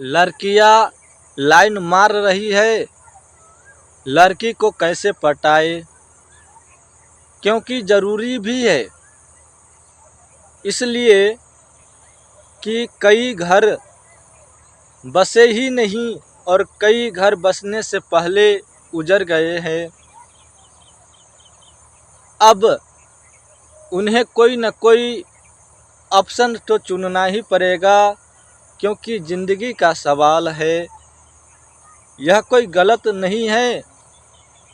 लड़कियां लाइन मार रही है, लड़की को कैसे पटाए, क्योंकि ज़रूरी भी है। इसलिए कि कई घर बसे ही नहीं और कई घर बसने से पहले उजड़ गए हैं। अब उन्हें कोई न कोई ऑप्शन तो चुनना ही पड़ेगा, क्योंकि ज़िंदगी का सवाल है। यह कोई गलत नहीं है।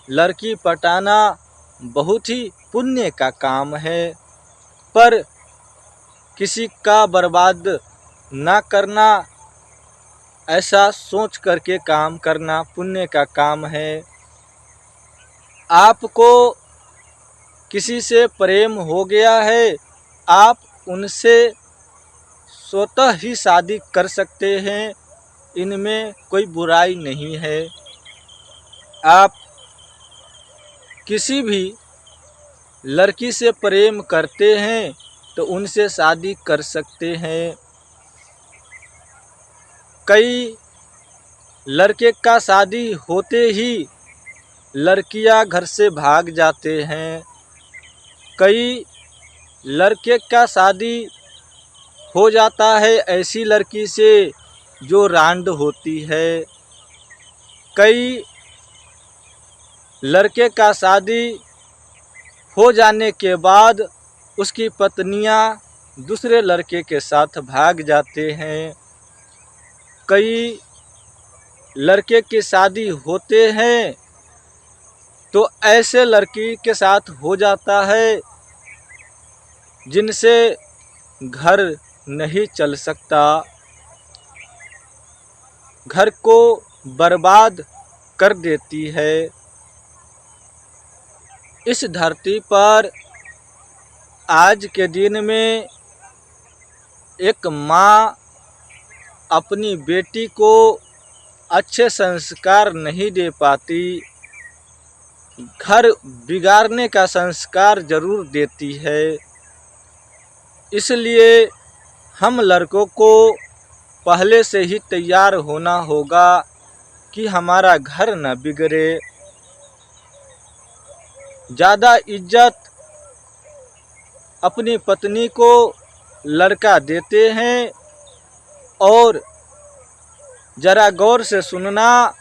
लड़की पटाना बहुत ही पुण्य का काम है, पर किसी का बर्बाद ना करना, ऐसा सोच करके काम करना पुण्य का काम है। आपको किसी से प्रेम हो गया है, आप उनसे स्वतः ही शादी कर सकते हैं, इनमें कोई बुराई नहीं है। आप किसी भी लड़की से प्रेम करते हैं तो उनसे शादी कर सकते हैं। कई लड़के का शादी होते ही लड़कियां घर से भाग जाते हैं। कई लड़के का शादी हो जाता है ऐसी लड़की से जो रांड होती है। कई लड़के का शादी हो जाने के बाद उसकी पत्नियां दूसरे लड़के के साथ भाग जाते हैं। कई लड़के की शादी होते हैं तो ऐसे लड़की के साथ हो जाता है जिनसे घर नहीं चल सकता, घर को बर्बाद कर देती है। इस धरती पर आज के दिन में एक माँ अपनी बेटी को अच्छे संस्कार नहीं दे पाती, घर बिगाड़ने का संस्कार जरूर देती है। इसलिए हम लड़कों को पहले से ही तैयार होना होगा कि हमारा घर न बिगड़े। ज़्यादा इज्जत अपनी पत्नी को लड़का देते हैं, और ज़रा गौर से सुनना,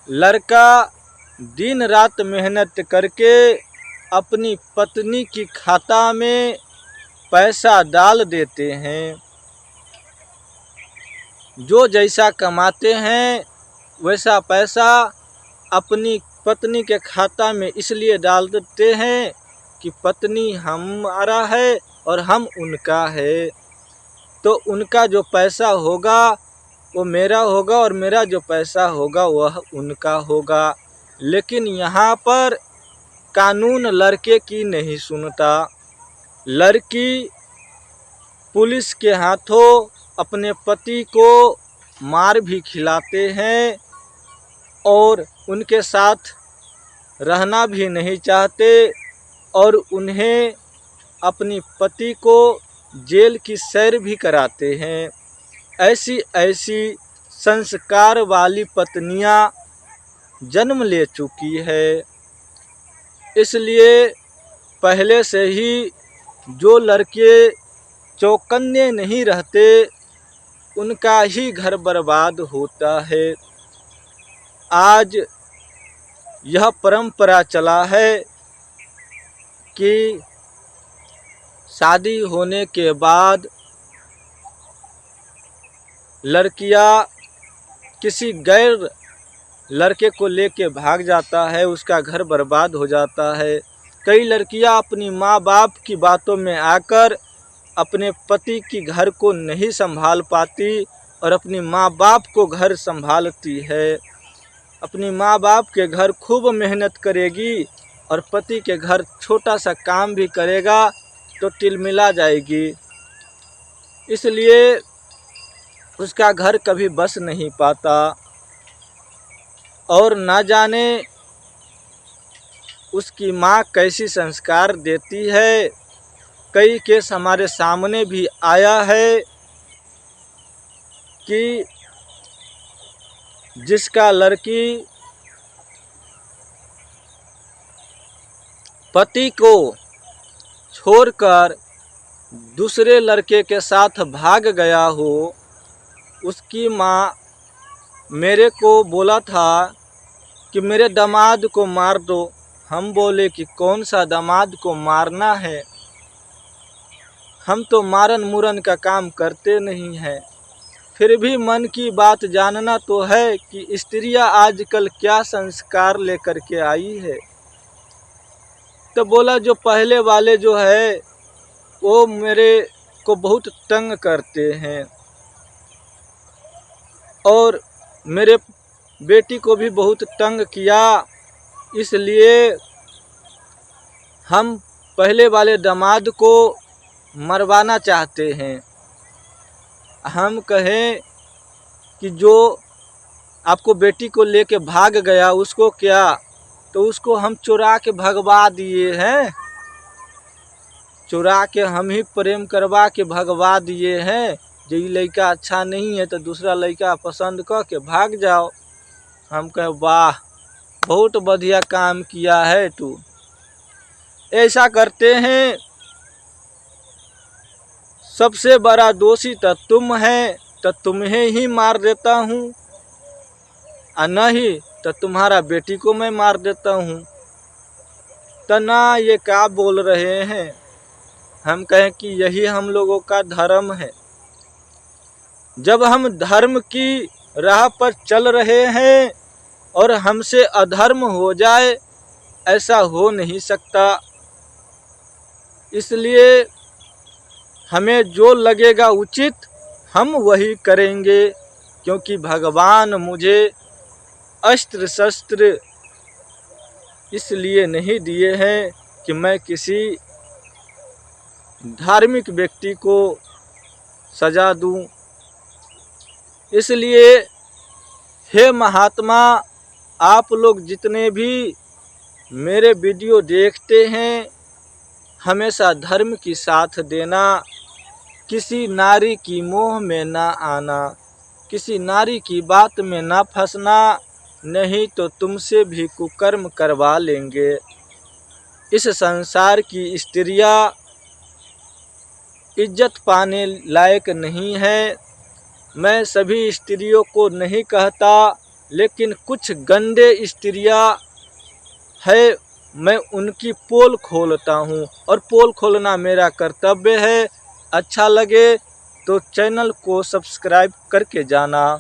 लड़का दिन रात मेहनत करके अपनी पत्नी की खाता में पैसा डाल देते हैं। जो जैसा कमाते हैं वैसा पैसा अपनी पत्नी के खाता में इसलिए डाल देते हैं कि पत्नी हमारा है और हम उनका है, तो उनका जो पैसा होगा वो मेरा होगा और मेरा जो पैसा होगा वह उनका होगा। लेकिन यहाँ पर कानून लड़के की नहीं सुनता। लड़की पुलिस के हाथों अपने पति को मार भी खिलाते हैं और उनके साथ रहना भी नहीं चाहते, और उन्हें अपनी पति को जेल की सैर भी कराते हैं। ऐसी ऐसी संस्कार वाली पत्नियां जन्म ले चुकी है। इसलिए पहले से ही जो लड़के चौकन्ने नहीं रहते उनका ही घर बर्बाद होता है। आज यह परंपरा चला है कि शादी होने के बाद लड़कियां किसी गैर लड़के को लेके भाग जाता है, उसका घर बर्बाद हो जाता है। कई लड़कियां अपनी माँ बाप की बातों में आकर अपने पति की घर को नहीं संभाल पाती और अपनी माँ बाप को घर संभालती है। अपनी माँ बाप के घर खूब मेहनत करेगी और पति के घर छोटा सा काम भी करेगा तो तिलमिला जाएगी। इसलिए उसका घर कभी बस नहीं पाता, और ना जाने उसकी माँ कैसी संस्कार देती है। कई केस हमारे सामने भी आया है कि जिसका लड़की पति को छोड़कर दूसरे लड़के के साथ भाग गया हो, उसकी माँ मेरे को बोला था कि मेरे दामाद को मार दो। हम बोले कि कौन सा दामाद को मारना है, हम तो मारन मुरन का काम करते नहीं हैं। फिर भी मन की बात जानना तो है कि स्त्रियां आजकल क्या संस्कार लेकर के आई है। तो बोला जो पहले वाले जो है वो मेरे को बहुत तंग करते हैं और मेरे बेटी को भी बहुत तंग किया, इसलिए हम पहले वाले दामाद को मरवाना चाहते हैं। हम कहें कि जो आपको बेटी को लेके भाग गया उसको क्या, तो उसको हम चुरा के भगवा दिए हैं, चुरा के हम ही प्रेम करवा के भगवा दिए हैं। जो ये लड़का अच्छा नहीं है तो दूसरा लड़का पसंद कर के भाग जाओ। हम कहे वाह बहुत बढ़िया काम किया है तू। ऐसा करते हैं, सबसे बड़ा दोषी तो तुम है, तो तुम्हें ही मार देता हूँ, और नहीं तो तुम्हारा बेटी को मैं मार देता हूँ। तो ना ये क्या बोल रहे हैं। हम कहें कि यही हम लोगों का धर्म है। जब हम धर्म की राह पर चल रहे हैं और हमसे अधर्म हो जाए, ऐसा हो नहीं सकता। इसलिए हमें जो लगेगा उचित हम वही करेंगे, क्योंकि भगवान मुझे अस्त्र शस्त्र इसलिए नहीं दिए हैं कि मैं किसी धार्मिक व्यक्ति को सजा दूं। इसलिए हे महात्मा, आप लोग जितने भी मेरे वीडियो देखते हैं, हमेशा धर्म की साथ देना, किसी नारी की मोह में ना आना, किसी नारी की बात में ना फंसना, नहीं तो तुमसे भी कुकर्म करवा लेंगे। इस संसार की स्त्रियां इज्जत पाने लायक नहीं है। मैं सभी स्त्रियों को नहीं कहता, लेकिन कुछ गंदे स्त्रियां है, मैं उनकी पोल खोलता हूँ और पोल खोलना मेरा कर्तव्य है। अच्छा लगे तो चैनल को सब्सक्राइब करके जाना।